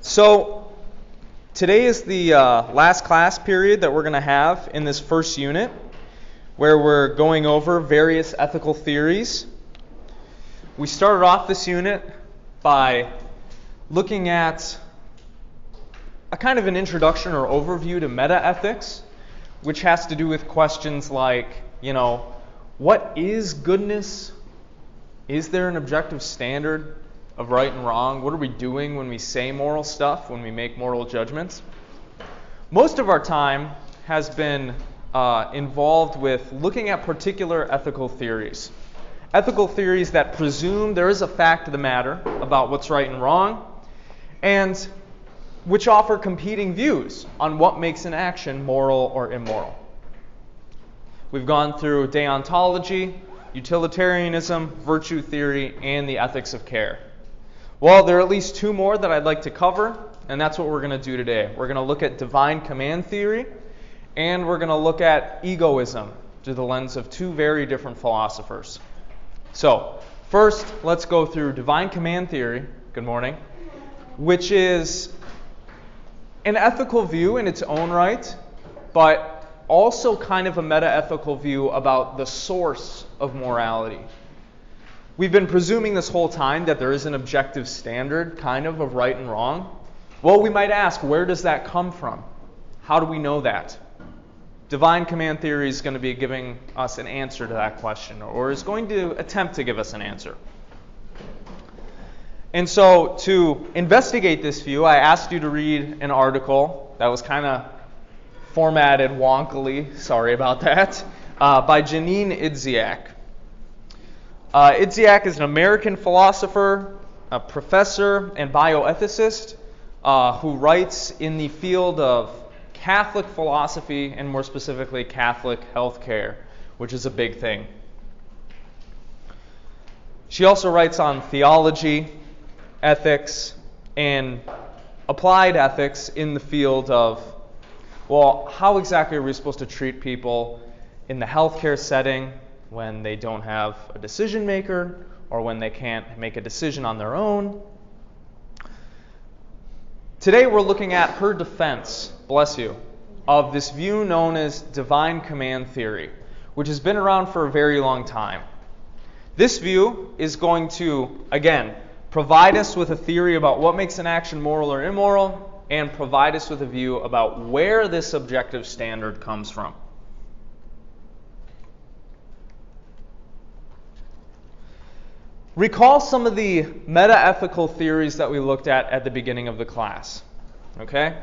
So today is the last class period that we're going to have in this first unit, where we're going over various ethical theories. We started off this unit by looking at a kind of an introduction or overview to metaethics, which has to do with questions like, what is goodness? Is there an objective standard of right and wrong? What are we doing when we say moral stuff, when we make moral judgments? Most of our time has been involved with looking at particular ethical theories. Ethical theories that presume there is a fact of the matter about what's right and wrong, and which offer competing views on what makes an action moral or immoral. We've gone through deontology, utilitarianism, virtue theory, and the ethics of care. Well, there are at least two more that I'd like to cover, and that's what we're going to do today. We're going to look at divine command theory, and we're going to look at egoism through the lens of two very different philosophers. So, first, let's go through divine command theory, good morning, which is an ethical view in its own right, but also kind of a metaethical view about the source of morality. We've been presuming this whole time that there is an objective standard, kind of right and wrong. Well, we might ask, where does that come from? How do we know that? Divine command theory is going to be giving us an answer to that question, or is going to attempt to give us an answer. And so, to investigate this view, I asked you to read an article that was kind of formatted wonkily, sorry about that, by Janine Idziak. Idziak is an American philosopher, a professor, and bioethicist who writes in the field of Catholic philosophy, and more specifically Catholic healthcare, which is a big thing. She also writes on theology, ethics, and applied ethics in the field of, well, how exactly are we supposed to treat people in the healthcare setting when they don't have a decision maker or when they can't make a decision on their own? Today we're looking at her defense, bless you, of this view known as divine command theory, which has been around for a very long time. This view is going to, again, provide us with a theory about what makes an action moral or immoral, and provide us with a view about where this objective standard comes from. Recall some of the metaethical theories that we looked at the beginning of the class. Okay?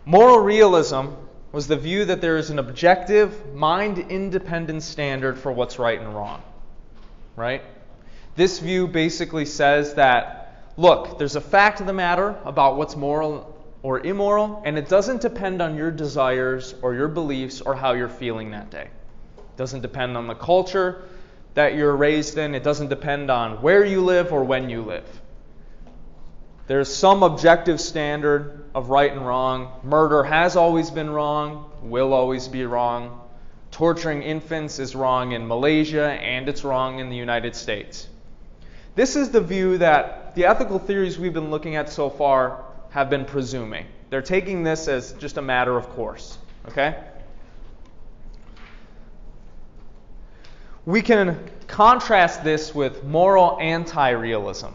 Moral realism was the view that there is an objective, mind-independent standard for what's right and wrong. Right? This view basically says that, look, there's a fact of the matter about what's moral or immoral, and it doesn't depend on your desires or your beliefs or how you're feeling that day. It doesn't depend on the culture that you're raised in. It doesn't depend on where you live or when you live. There's some objective standard of right and wrong. Murder has always been wrong, will always be wrong. Torturing infants is wrong in Malaysia, and it's wrong in the United States. This is the view that the ethical theories we've been looking at so far have been presuming. They're taking this as just a matter of course. Okay? We can contrast this with moral anti-realism,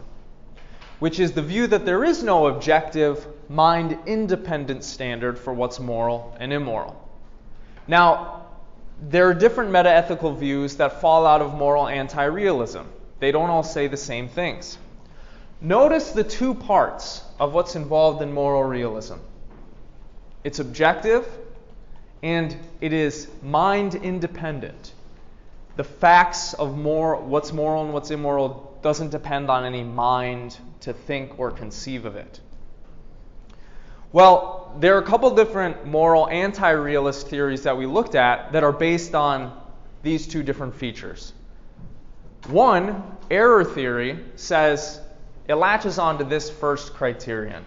which is the view that there is no objective, mind-independent standard for what's moral and immoral. Now, there are different metaethical views that fall out of moral anti-realism. They don't all say the same things. Notice the two parts of what's involved in moral realism. It's objective, and it is mind-independent. The facts of what's moral and what's immoral doesn't depend on any mind to think or conceive of it. Well, there are a couple different moral anti-realist theories that we looked at that are based on these two different features. One, error theory, says it latches onto this first criterion.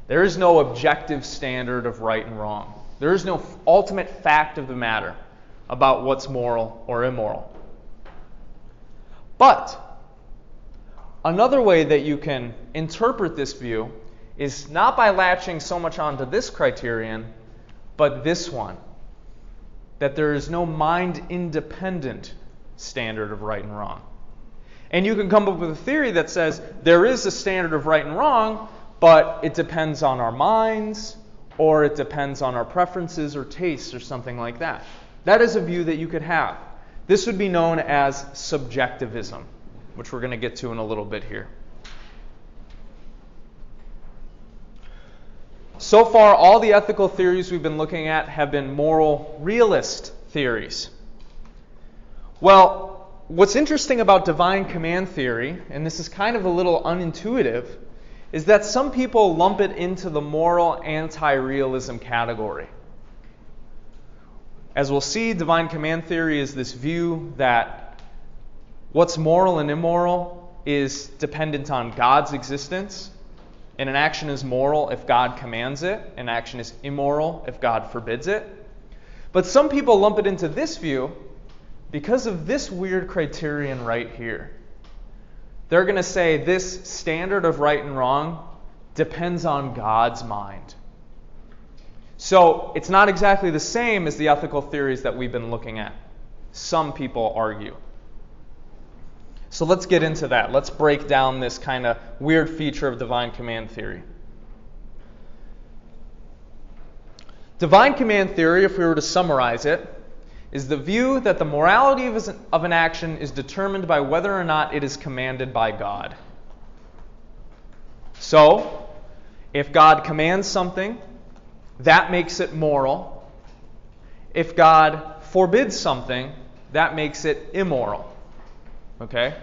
There is no objective standard of right and wrong. There is no ultimate fact of the matter about what's moral or immoral. But Another way that you can interpret this view is not by latching so much onto this criterion, but this one, that there is no mind-independent standard of right and wrong. And you can come up with a theory that says there is a standard of right and wrong, but it depends on our minds, or it depends on our preferences or tastes or something like that. That is a view that you could have. This would be known as subjectivism, which we're going to get to in a little bit here. So far, all the ethical theories we've been looking at have been moral realist theories. Well, what's interesting about divine command theory, and this is kind of a little unintuitive, is that some people lump it into the moral anti-realism category. As we'll see, divine command theory is this view that what's moral and immoral is dependent on God's existence, and an action is moral if God commands it, an action is immoral if God forbids it. But some people lump it into this view because of this weird criterion right here. They're going to say this standard of right and wrong depends on God's mind. So it's not exactly the same as the ethical theories that we've been looking at. Some people argue. So let's get into that. Let's break down this kind of weird feature of divine command theory. Divine command theory, if we were to summarize it, is the view that the morality of an action is determined by whether or not it is commanded by God. So, if God commands something, that makes it moral. If God forbids something, that makes it immoral. Okay?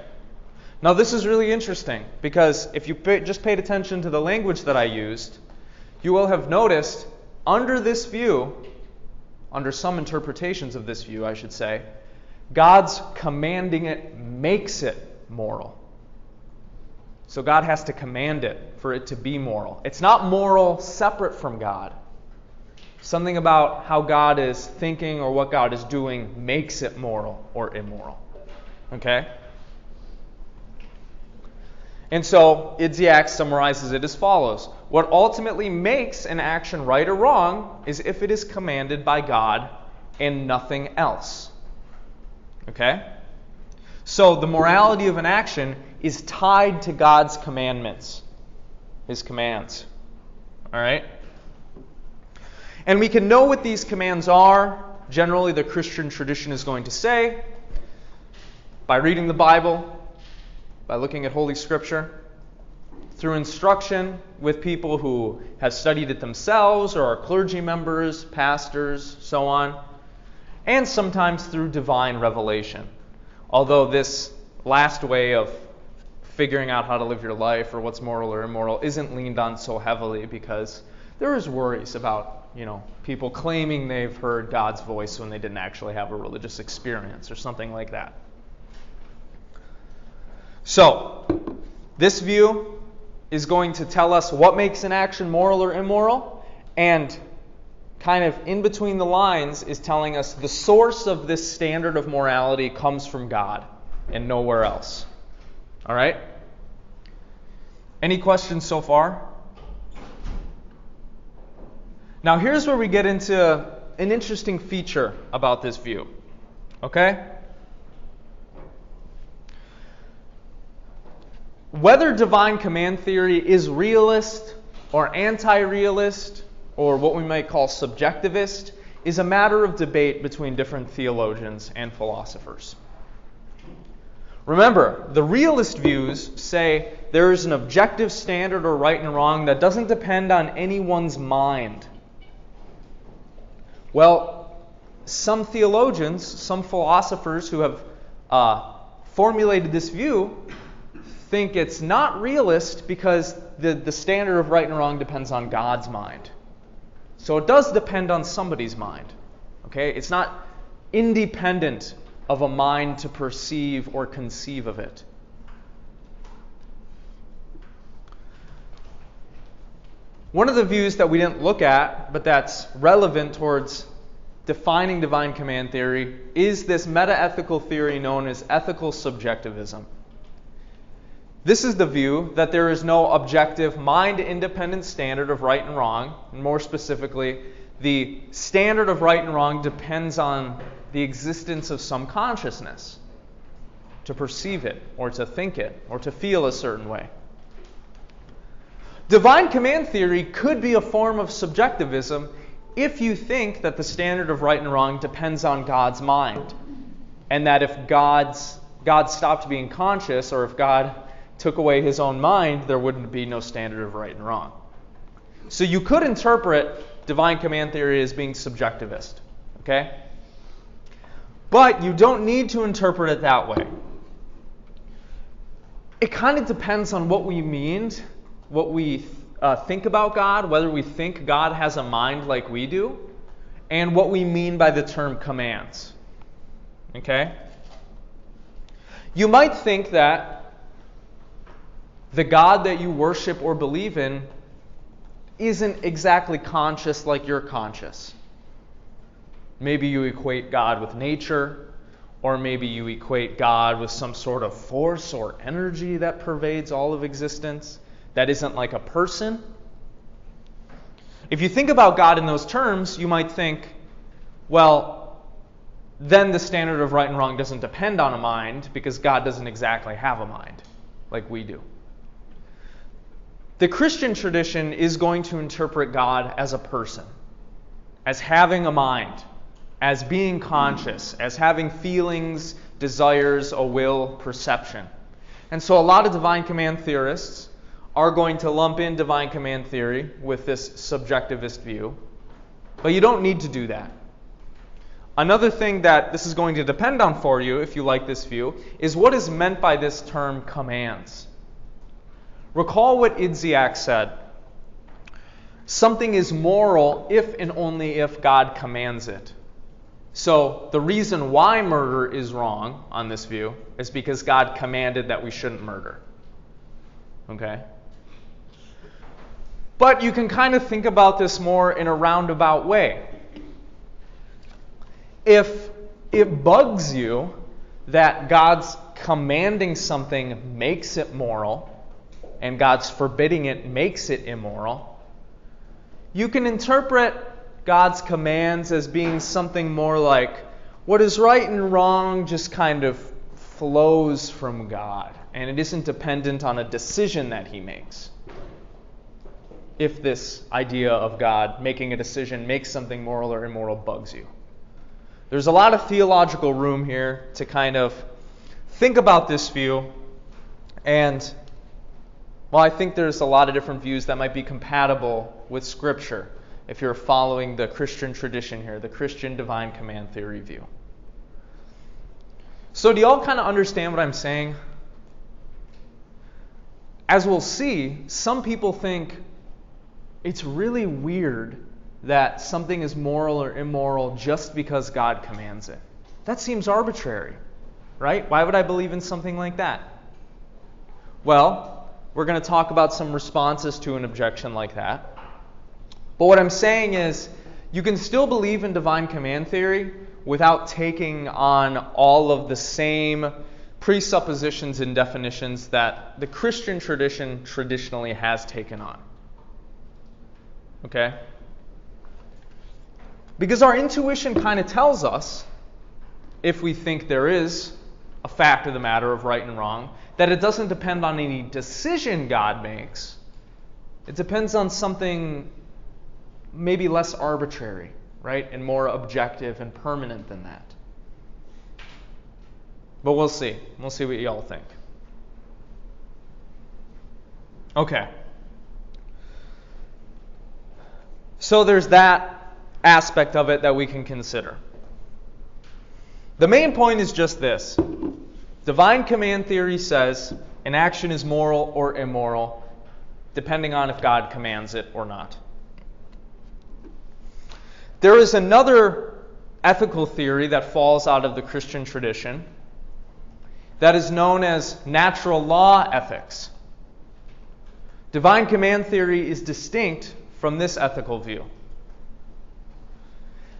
Now this is really interesting because if you just paid attention to the language that I used, you will have noticed under this view, under some interpretations of this view, I should say, God's commanding it makes it moral. So God has to command it for it to be moral. It's not moral separate from God. Something about how God is thinking or what God is doing makes it moral or immoral. Okay? And so Idziak summarizes it as follows. What ultimately makes an action right or wrong is if it is commanded by God and nothing else. Okay? So the morality of an action is tied to God's commandments, His commands. All right? And we can know what these commands are. Generally, the Christian tradition is going to say, by reading the Bible, by looking at Holy Scripture, through instruction with people who have studied it themselves or are clergy members, pastors, so on, and sometimes through divine revelation. Although this last way of figuring out how to live your life or what's moral or immoral isn't leaned on so heavily because there is worries about, people claiming they've heard God's voice when they didn't actually have a religious experience or something like that. So, this view is going to tell us what makes an action moral or immoral, and kind of in between the lines is telling us the source of this standard of morality comes from God and nowhere else. All right? Any questions so far? Now here's where we get into an interesting feature about this view. Okay? Whether divine command theory is realist or anti-realist or what we might call subjectivist is a matter of debate between different theologians and philosophers. Remember, the realist views say there is an objective standard or right and wrong that doesn't depend on anyone's mind. Well, some theologians, some philosophers who have formulated this view think it's not realist because the standard of right and wrong depends on God's mind. So it does depend on somebody's mind. Okay? It's not independent of a mind to perceive or conceive of it. One of the views that we didn't look at, but that's relevant towards defining divine command theory, is this metaethical theory known as ethical subjectivism. This is the view that there is no objective, mind-independent standard of right and wrong. And more specifically, the standard of right and wrong depends on the existence of some consciousness to perceive it, or to think it, or to feel a certain way. Divine command theory could be a form of subjectivism if you think that the standard of right and wrong depends on God's mind, and that if God stopped being conscious, or if God took away his own mind, there wouldn't be no standard of right and wrong. So you could interpret divine command theory as being subjectivist, okay? But you don't need to interpret it that way. It kind of depends on what we mean, what we think about God, whether we think God has a mind like we do, and what we mean by the term commands. Okay? You might think that the God that you worship or believe in isn't exactly conscious like you're conscious. Maybe you equate God with nature, or maybe you equate God with some sort of force or energy that pervades all of existence that isn't like a person. If you think about God in those terms, you might think, well, then the standard of right and wrong doesn't depend on a mind because God doesn't exactly have a mind like we do. The Christian tradition is going to interpret God as a person, as having a mind, as being conscious, as having feelings, desires, a will, perception. And so a lot of divine command theorists are going to lump in divine command theory with this subjectivist view, but you don't need to do that. Another thing that this is going to depend on for you, if you like this view, is what is meant by this term commands. Recall what Idziak said. Something is moral if and only if God commands it. So the reason why murder is wrong on this view is because God commanded that we shouldn't murder. Okay? But you can kind of think about this more in a roundabout way. If it bugs you that God's commanding something makes it moral, and God's forbidding it makes it immoral, you can interpret God's commands as being something more like what is right and wrong just kind of flows from God, and it isn't dependent on a decision that he makes. If this idea of God making a decision makes something moral or immoral bugs you. There's a lot of theological room here to kind of think about this view, and well, I think there's a lot of different views that might be compatible with Scripture if you're following the Christian tradition here, the Christian divine command theory view. So do y'all kind of understand what I'm saying? As we'll see, some people think it's really weird that something is moral or immoral just because God commands it. That seems arbitrary, right? Why would I believe in something like that? Well, we're going to talk about some responses to an objection like that. But what I'm saying is, you can still believe in divine command theory without taking on all of the same presuppositions and definitions that the Christian tradition traditionally has taken on. Okay? Because our intuition kind of tells us, if we think there is a fact of the matter of right and wrong, that it doesn't depend on any decision God makes. It depends on something maybe less arbitrary, right? And more objective and permanent than that. But we'll see. We'll see what y'all think. Okay. So there's that aspect of it that we can consider. The main point is just this. Divine command theory says an action is moral or immoral, depending on if God commands it or not. There is another ethical theory that falls out of the Christian tradition that is known as natural law ethics. Divine command theory is distinct from this ethical view.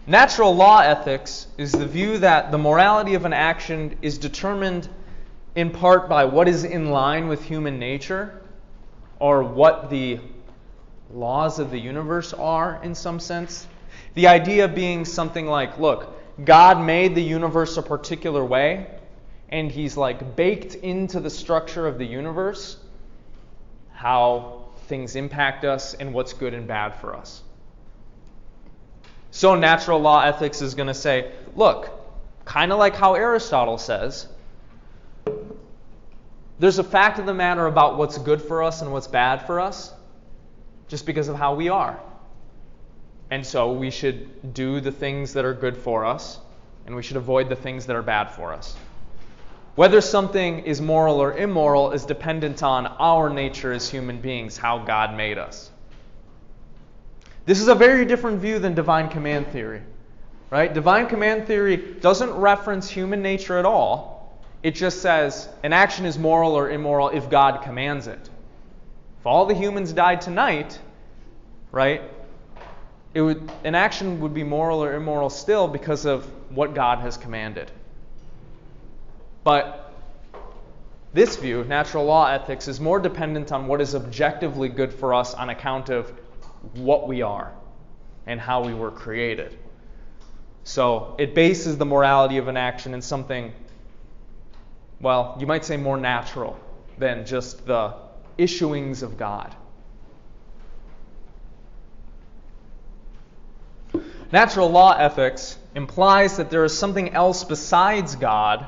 Natural law ethics is the view that the morality of an action is determined in part by what is in line with human nature, or what the laws of the universe are in some sense. The idea being something like, look, God made the universe a particular way, and He's like baked into the structure of the universe how things impact us and what's good and bad for us. So natural law ethics is going to say, look, kind of like how Aristotle says, there's a fact of the matter about what's good for us and what's bad for us just because of how we are. And so we should do the things that are good for us, and we should avoid the things that are bad for us. Whether something is moral or immoral is dependent on our nature as human beings, how God made us. This is a very different view than divine command theory, right? Divine command theory doesn't reference human nature at all. It just says an action is moral or immoral if God commands it. If all the humans died tonight, right, an action would be moral or immoral still because of what God has commanded. But this view, natural law ethics, is more dependent on what is objectively good for us on account of what we are and how we were created. So it bases the morality of an action in something, well, you might say more natural than just the issuings of God. Natural law ethics implies that there is something else besides God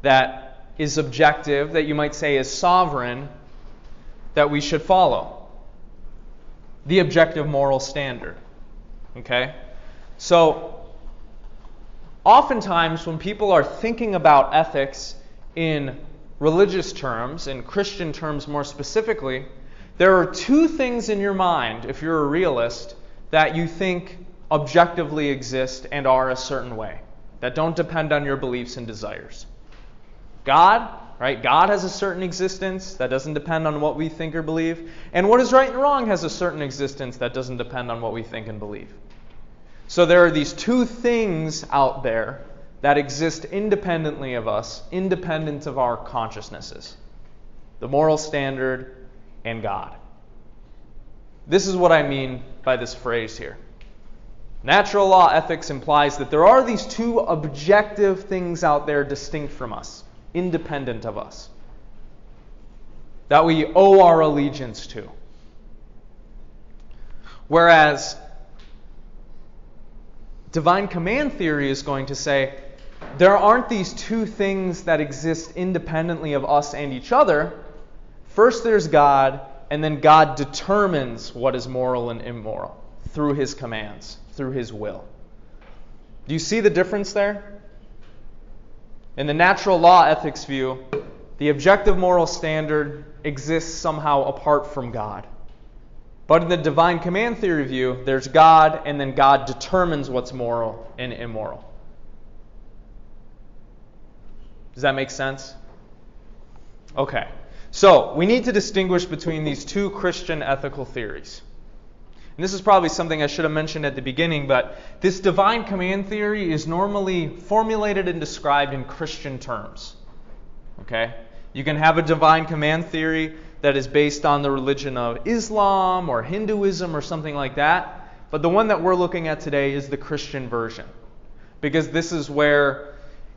that is objective, that you might say is sovereign, that we should follow. The objective moral standard. Okay? So, oftentimes when people are thinking about ethics in religious terms, in Christian terms more specifically, there are two things in your mind, if you're a realist, that you think objectively exist and are a certain way, that don't depend on your beliefs and desires. God, right? God has a certain existence that doesn't depend on what we think or believe. And what is right and wrong has a certain existence that doesn't depend on what we think and believe. So there are these two things out there that exist independently of us, independent of our consciousnesses. The moral standard and God. This is what I mean by this phrase here. Natural law ethics implies that there are these two objective things out there distinct from us, independent of us, that we owe our allegiance to. Whereas divine command theory is going to say there aren't these two things that exist independently of us and each other. First there's God, and then God determines what is moral and immoral through His commands, through His will. Do you see the difference there? In the natural law ethics view, the objective moral standard exists somehow apart from God. But in the divine command theory view, there's God, and then God determines what's moral and immoral. Does that make sense? Okay. So, we need to distinguish between these two Christian ethical theories. And this is probably something I should have mentioned at the beginning, but this divine command theory is normally formulated and described in Christian terms. Okay? You can have a divine command theory that is based on the religion of Islam or Hinduism or something like that, but the one that we're looking at today is the Christian version. Because this is where,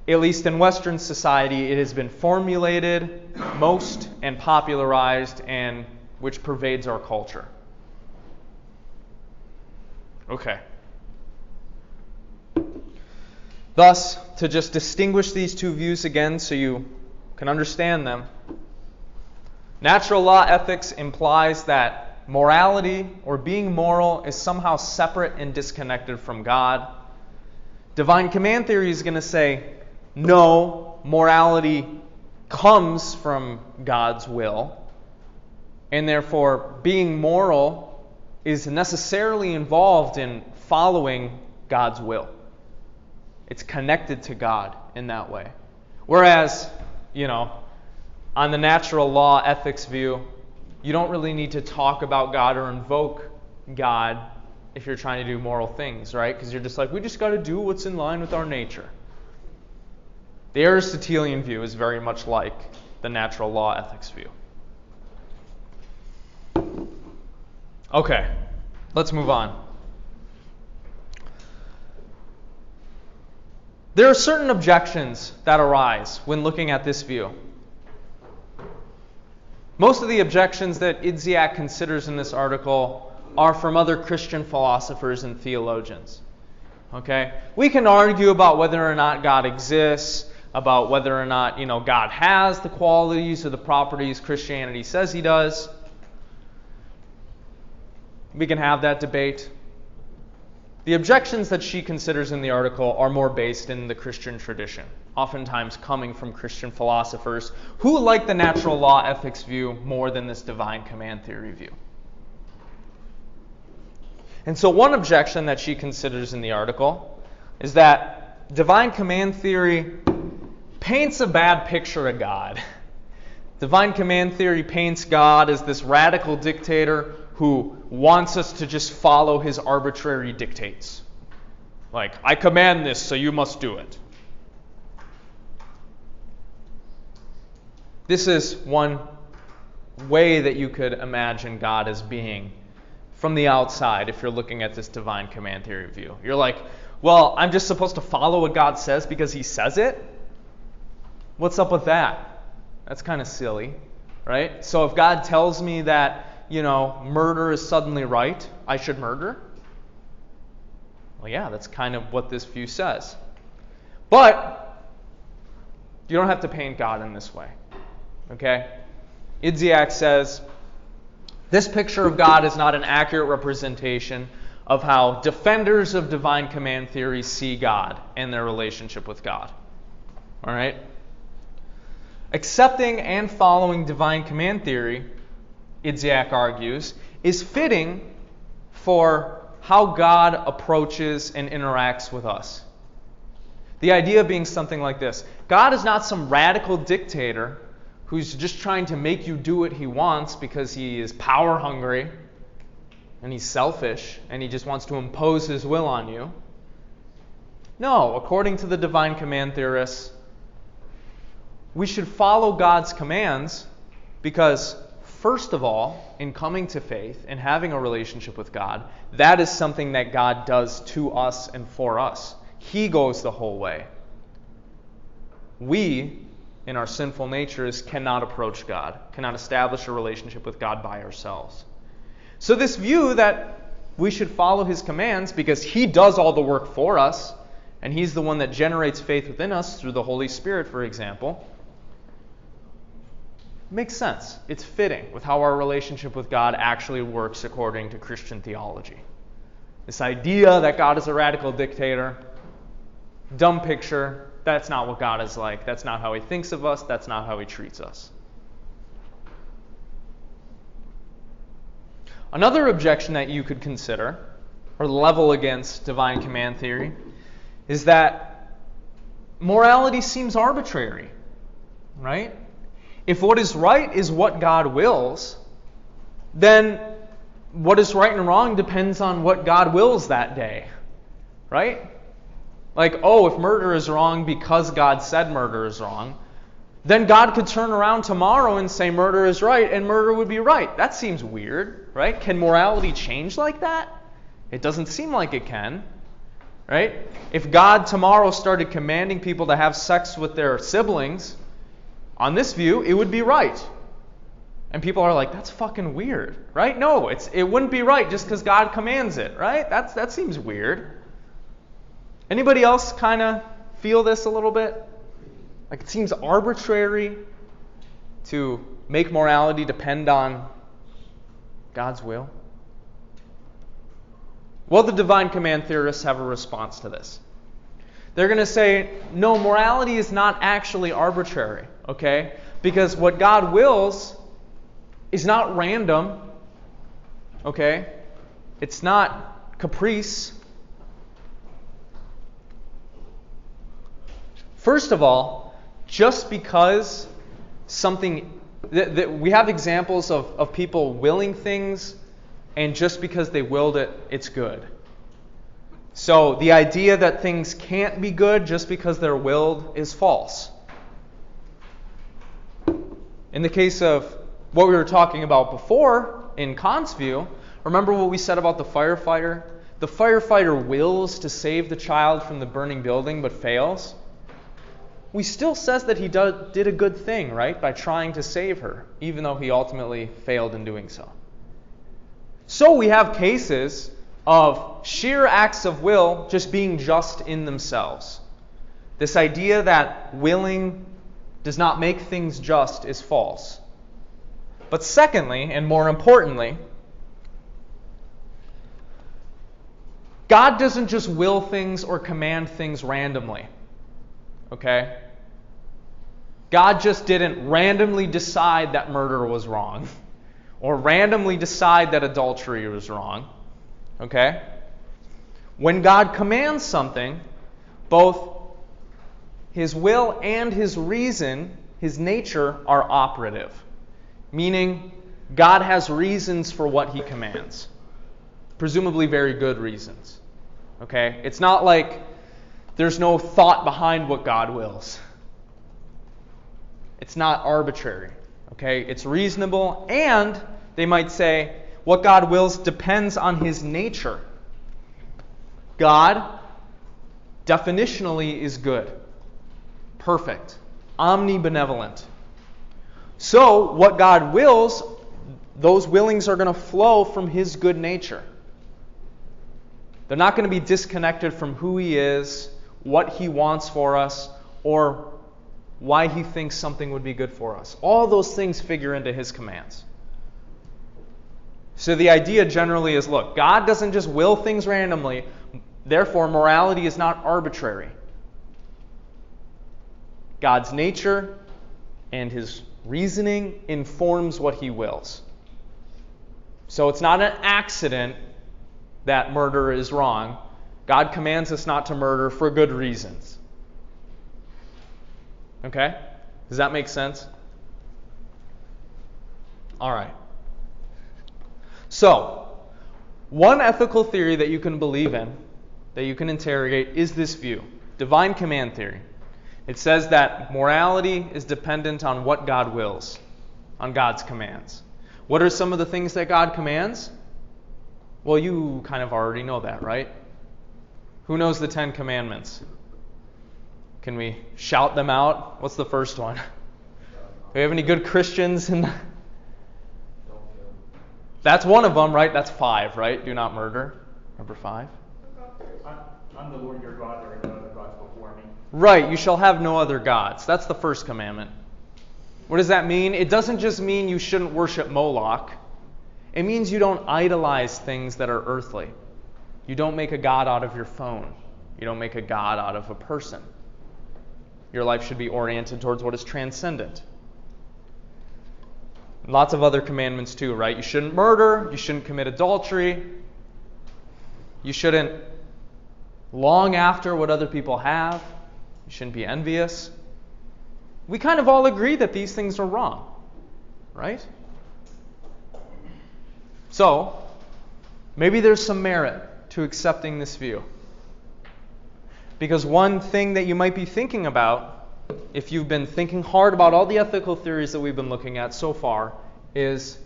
at least in Western society, it has been formulated most and popularized, and which pervades our culture. Okay. Thus, to just distinguish these two views again so you can understand them, natural law ethics implies that morality or being moral is somehow separate and disconnected from God. Divine command theory is going to say, no, morality comes from God's will, and therefore being moral is necessarily involved in following God's will. It's connected to God in that way. Whereas, on the natural law ethics view, you don't really need to talk about God or invoke God if you're trying to do moral things, right? Because you're just like, we just got to do what's in line with our nature. The Aristotelian view is very much like the natural law ethics view. Okay, let's move on. There are certain objections that arise when looking at this view. Most of the objections that Idziak considers in this article are from other Christian philosophers and theologians. Okay? We can argue about whether or not God exists, about whether or not, God has the qualities or the properties Christianity says he does. We can have that debate. The objections that she considers in the article are more based in the Christian tradition, oftentimes coming from Christian philosophers who like the natural law ethics view more than this divine command theory view. And so one objection that she considers in the article is that divine command theory paints a bad picture of God. Divine command theory paints God as this radical dictator who wants us to just follow his arbitrary dictates. Like, I command this, so you must do it. This is one way that you could imagine God as being from the outside if you're looking at this divine command theory view. You're like, well, I'm just supposed to follow what God says because he says it? What's up with that? That's kind of silly, right? So if God tells me that, murder is suddenly right, I should murder? Well, yeah, that's kind of what this view says. But you don't have to paint God in this way. Okay? Idziak says, this picture of God is not an accurate representation of how defenders of divine command theory see God and their relationship with God. All right? Accepting and following divine command theory, Idziak argues, is fitting for how God approaches and interacts with us. The idea being something like this. God is not some radical dictator who's just trying to make you do what he wants because he is power hungry and he's selfish and he just wants to impose his will on you. No, according to the divine command theorists, we should follow God's commands because, first of all, in coming to faith and having a relationship with God, that is something that God does to us and for us. He goes the whole way. We, in our sinful natures, cannot approach God, cannot establish a relationship with God by ourselves. So this view that we should follow his commands because he does all the work for us, and he's the one that generates faith within us through the Holy Spirit, for example, makes sense. It's fitting with how our relationship with God actually works according to Christian theology. This idea that God is a radical dictator, dumb picture, that's not what God is like. That's not how he thinks of us. That's not how he treats us. Another objection that you could consider, or level against divine command theory, is that morality seems arbitrary, right? If what is right is what God wills, then what is right and wrong depends on what God wills that day, right? Like, if murder is wrong because God said murder is wrong, then God could turn around tomorrow and say murder is right, and murder would be right. That seems weird, right? Can morality change like that? It doesn't seem like it can, right? If God tomorrow started commanding people to have sex with their siblings, on this view, it would be right. And people are like, that's fucking weird, right? No, it wouldn't be right just because God commands it, right? That seems weird. Anybody else kind of feel this a little bit? Like it seems arbitrary to make morality depend on God's will? Well, the divine command theorists have a response to this. They're going to say, no, morality is not actually arbitrary, okay? Because what God wills is not random, okay? It's not caprice. First of all, just because something, we have examples of people willing things, and just because they willed it, it's good. So the idea that things can't be good just because they're willed is false. In the case of what we were talking about before in Kant's view, remember what we said about the firefighter? The firefighter wills to save the child from the burning building but fails. We still says that he did a good thing, right, by trying to save her, even though he ultimately failed in doing so. So we have cases of sheer acts of will just being just in themselves. This idea that willing does not make things just is false. But secondly, and more importantly, God doesn't just will things or command things randomly. Okay? God just didn't randomly decide that murder was wrong or randomly decide that adultery was wrong. Okay? When God commands something, both His will and His reason, His nature, are operative. Meaning, God has reasons for what He commands. Presumably very good reasons. Okay? It's not like there's no thought behind what God wills. It's not arbitrary. Okay? It's reasonable, and they might say what God wills depends on His nature. God definitionally is good, perfect, omnibenevolent. So what God wills, those willings are going to flow from His good nature. They're not going to be disconnected from who He is, what He wants for us, or why He thinks something would be good for us. All those things figure into His commands. So the idea generally is, look, God doesn't just will things randomly, therefore morality is not arbitrary. God's nature and His reasoning informs what He wills. So it's not an accident that murder is wrong. God commands us not to murder for good reasons. Okay? Does that make sense? All right. So, one ethical theory that you can believe in, that you can interrogate, is this view, divine command theory. It says that morality is dependent on what God wills, on God's commands. What are some of the things that God commands? Well, you kind of already know that, right? Who knows the 10 Commandments? Can we shout them out? What's the first one? Do we have any good Christians in That's one of them, right? That's 5, right? Do not murder. Number 5. I'm the Lord your God, there are no other gods before me. Right, you shall have no other gods. That's the first commandment. What does that mean? It doesn't just mean you shouldn't worship Moloch. It means you don't idolize things that are earthly. You don't make a god out of your phone. You don't make a god out of a person. Your life should be oriented towards what is transcendent. Lots of other commandments too, right? You shouldn't murder. You shouldn't commit adultery. You shouldn't long after what other people have. You shouldn't be envious. We kind of all agree that these things are wrong, right? So, maybe there's some merit to accepting this view. Because one thing that you might be thinking about, if you've been thinking hard about all the ethical theories that we've been looking at so far, is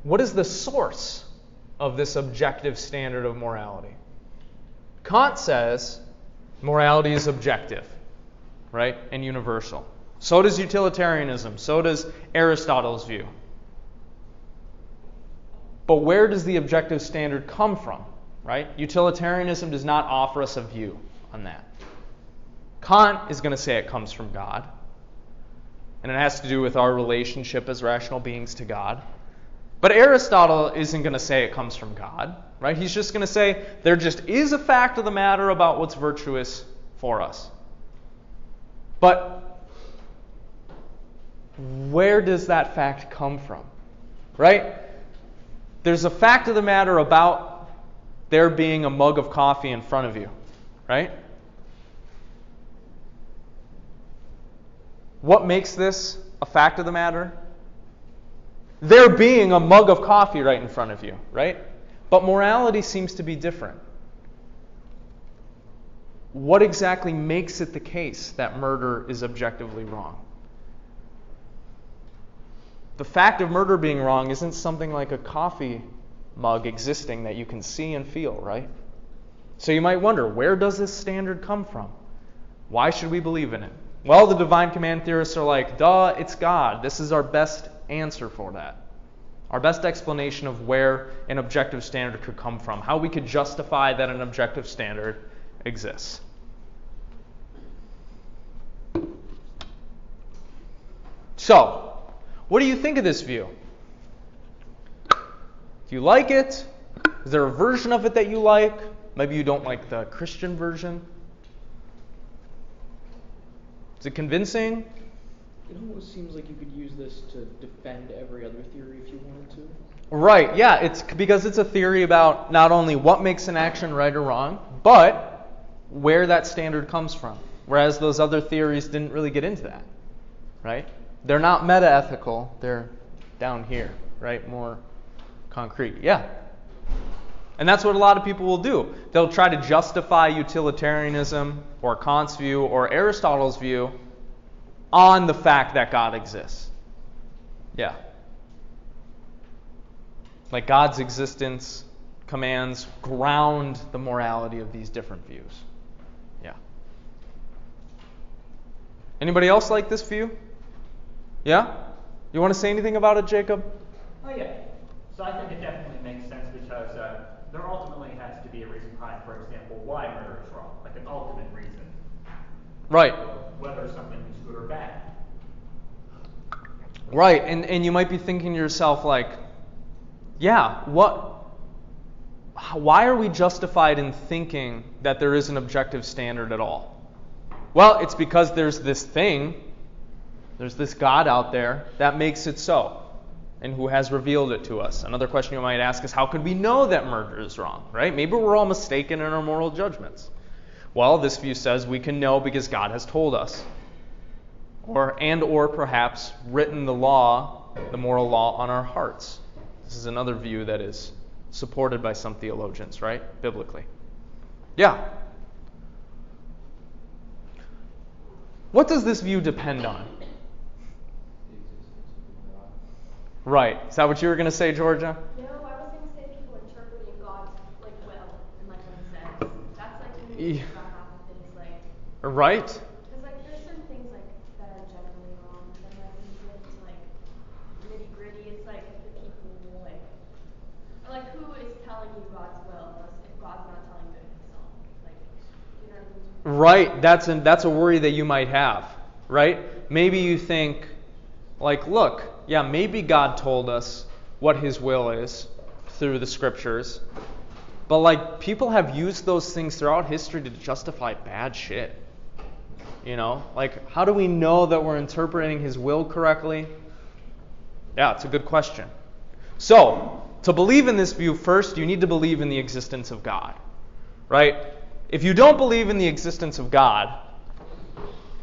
what is the source of this objective standard of morality? Kant says morality is objective, right, and universal. So does utilitarianism. So does Aristotle's view. But where does the objective standard come from, right? Utilitarianism does not offer us a view on that. Kant is going to say it comes from God, and it has to do with our relationship as rational beings to God. But Aristotle isn't going to say it comes from God, right? He's just going to say there just is a fact of the matter about what's virtuous for us. But where does that fact come from, right? There's a fact of the matter about there being a mug of coffee in front of you, right? What makes this a fact of the matter? There being a mug of coffee right in front of you, right? But morality seems to be different. What exactly makes it the case that murder is objectively wrong? The fact of murder being wrong isn't something like a coffee mug existing that you can see and feel, right? So you might wonder, where does this standard come from? Why should we believe in it? Well, the divine command theorists are like, duh, it's God. This is our best answer for that. Our best explanation of where an objective standard could come from, how we could justify that an objective standard exists. So, what do you think of this view? Do you like it? Is there a version of it that you like? Maybe you don't like the Christian version. Is it convincing? It almost seems like you could use this to defend every other theory if you wanted to. Right, yeah, it's because it's a theory about not only what makes an action right or wrong, but where that standard comes from. Whereas those other theories didn't really get into that, right? They're not metaethical, they're down here, right? More concrete. Yeah. And that's what a lot of people will do. They'll try to justify utilitarianism or Kant's view or Aristotle's view on the fact that God exists. Yeah. Like God's existence commands ground the morality of these different views. Yeah. Anybody else like this view? Yeah? You want to say anything about it, Jacob? Oh, yeah. So I think it definitely makes sense because there ultimately has to be a reason behind, for example, why murder is wrong, like an ultimate reason. Right. Whether something is good or bad. Right, and you might be thinking to yourself like, yeah, why are we justified in thinking that there is an objective standard at all? Well, it's because there's this thing, there's this God out there that makes it so, and who has revealed it to us. Another question you might ask is, how could we know that murder is wrong, right? Maybe we're all mistaken in our moral judgments. Well, this view says we can know because God has told us. Or perhaps written the law, the moral law, on our hearts. This is another view that is supported by some theologians, right? Biblically. Yeah. What does this view depend on? Right. Is that what you were going to say, Georgia? No, I was going to say people interpreting God's will and what he says. That's when you think about half of things Right. Because there's certain things that are generally wrong, and then when you get into nitty gritty, it's the people or who is telling you God's will if God's not telling you it himself? You know what I mean? Right. That's a worry that you might have, right? Maybe you think, look, yeah, maybe God told us what his will is through the scriptures, but people have used those things throughout history to justify bad shit. You know, how do we know that we're interpreting his will correctly? Yeah, it's a good question. So, to believe in this view, first, you need to believe in the existence of God, right? If you don't believe in the existence of God,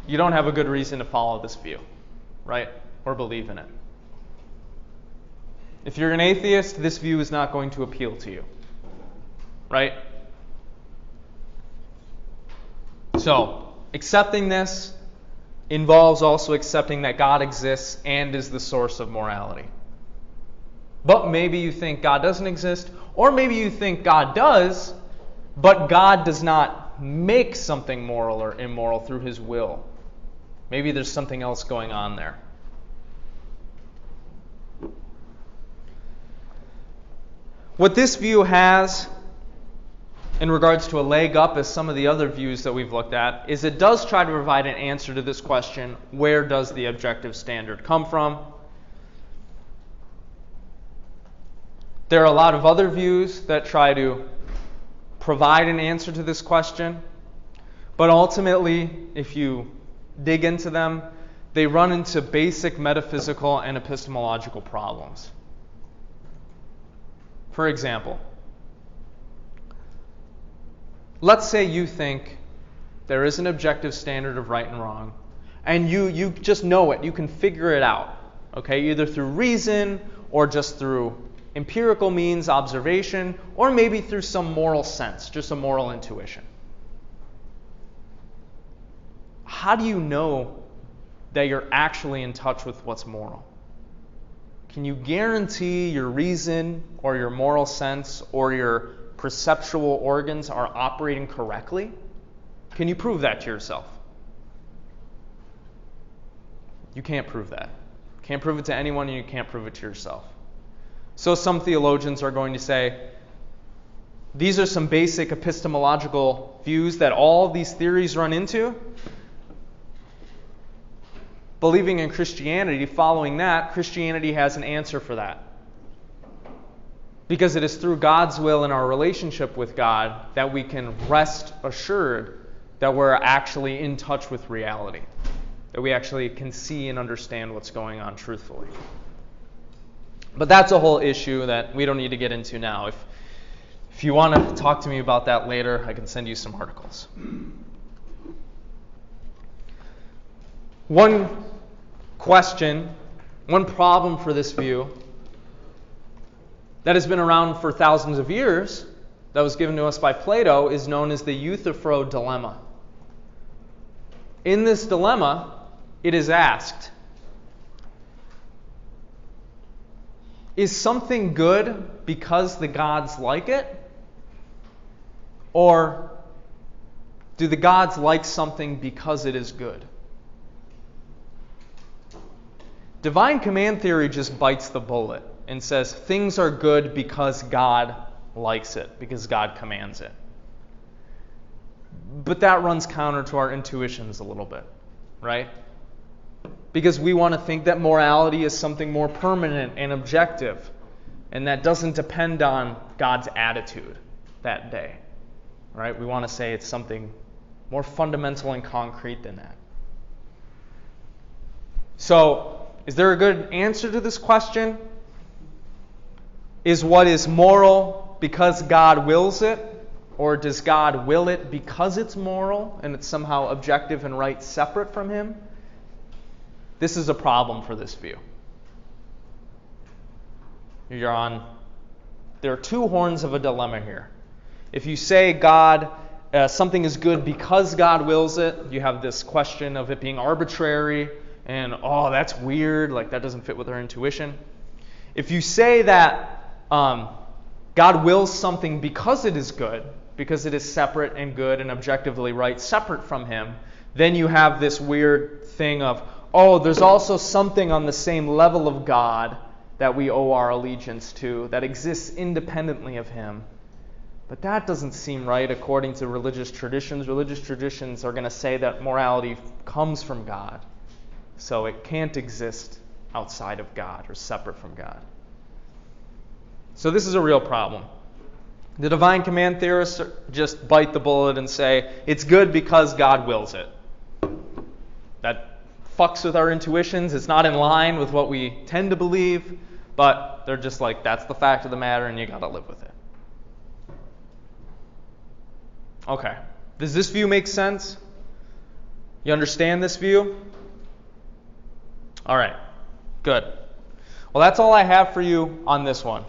you don't have a good reason to follow this view, right? Or believe in it. If you're an atheist, this view is not going to appeal to you, right? So, accepting this involves also accepting that God exists and is the source of morality. But maybe you think God doesn't exist, or maybe you think God does, but God does not make something moral or immoral through his will. Maybe there's something else going on there. What this view has in regards to a leg up as some of the other views that we've looked at is it does try to provide an answer to this question, where does the objective standard come from? There are a lot of other views that try to provide an answer to this question, but ultimately, if you dig into them, they run into basic metaphysical and epistemological problems. For example, let's say you think there is an objective standard of right and wrong, and you just know it, you can figure it out, okay, either through reason or just through empirical means, observation, or maybe through some moral sense, just a moral intuition. How do you know that you're actually in touch with what's moral? Can you guarantee your reason or your moral sense or your perceptual organs are operating correctly? Can you prove that to yourself? You can't prove that. Can't prove it to anyone, and you can't prove it to yourself. So some theologians are going to say, these are some basic epistemological views that all these theories run into. Believing in Christianity, following that, Christianity has an answer for that. Because it is through God's will and our relationship with God that we can rest assured that we're actually in touch with reality. That we actually can see and understand what's going on truthfully. But that's a whole issue that we don't need to get into now. If you want to talk to me about that later, I can send you some articles. One question, one problem for this view that has been around for thousands of years, that was given to us by Plato, is known as the Euthyphro dilemma. In this dilemma, it is asked, is something good because the gods like it? Or do the gods like something because it is good? Divine command theory just bites the bullet and says things are good because God likes it, because God commands it. But that runs counter to our intuitions a little bit, right? Because we want to think that morality is something more permanent and objective, and that doesn't depend on God's attitude that day, right? We want to say it's something more fundamental and concrete than that. So, is there a good answer to this question? Is what is moral because God wills it? Or does God will it because it's moral and it's somehow objective and right separate from Him? This is a problem for this view. There are two horns of a dilemma here. If you say something is good because God wills it, you have this question of it being arbitrary and, that's weird, like that doesn't fit with our intuition. If you say that God wills something because it is good, because it is separate and good and objectively right, separate from Him, then you have this weird thing of, there's also something on the same level of God that we owe our allegiance to, that exists independently of Him. But that doesn't seem right according to religious traditions. Religious traditions are going to say that morality comes from God, so it can't exist outside of God or separate from God. So this is a real problem. The divine command theorists just bite the bullet and say, it's good because God wills it. That fucks with our intuitions. It's not in line with what we tend to believe, but they're just like, that's the fact of the matter and you got to live with it. Okay. Does this view make sense? You understand this view? All right. Good. Well, that's all I have for you on this one.